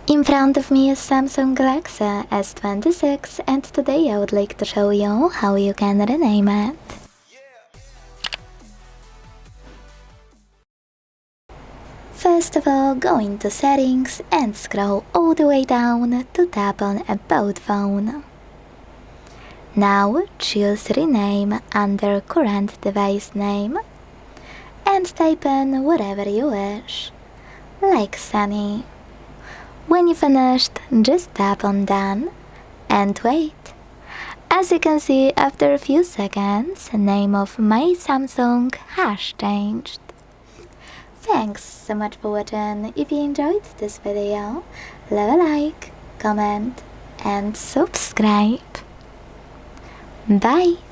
In front of me is Samsung Galaxy S26 and today I would like to show you how you can rename it. First of all, go into settings and scroll all the way down to tap on About Phone. Now choose Rename under current device name and type in whatever you wish, like Sunny. When you finished, just tap on Done and wait. As you can see, after a few seconds, the name of my Samsung has changed. Thanks so much for watching. If you enjoyed this video, leave a like, comment and subscribe. Bye!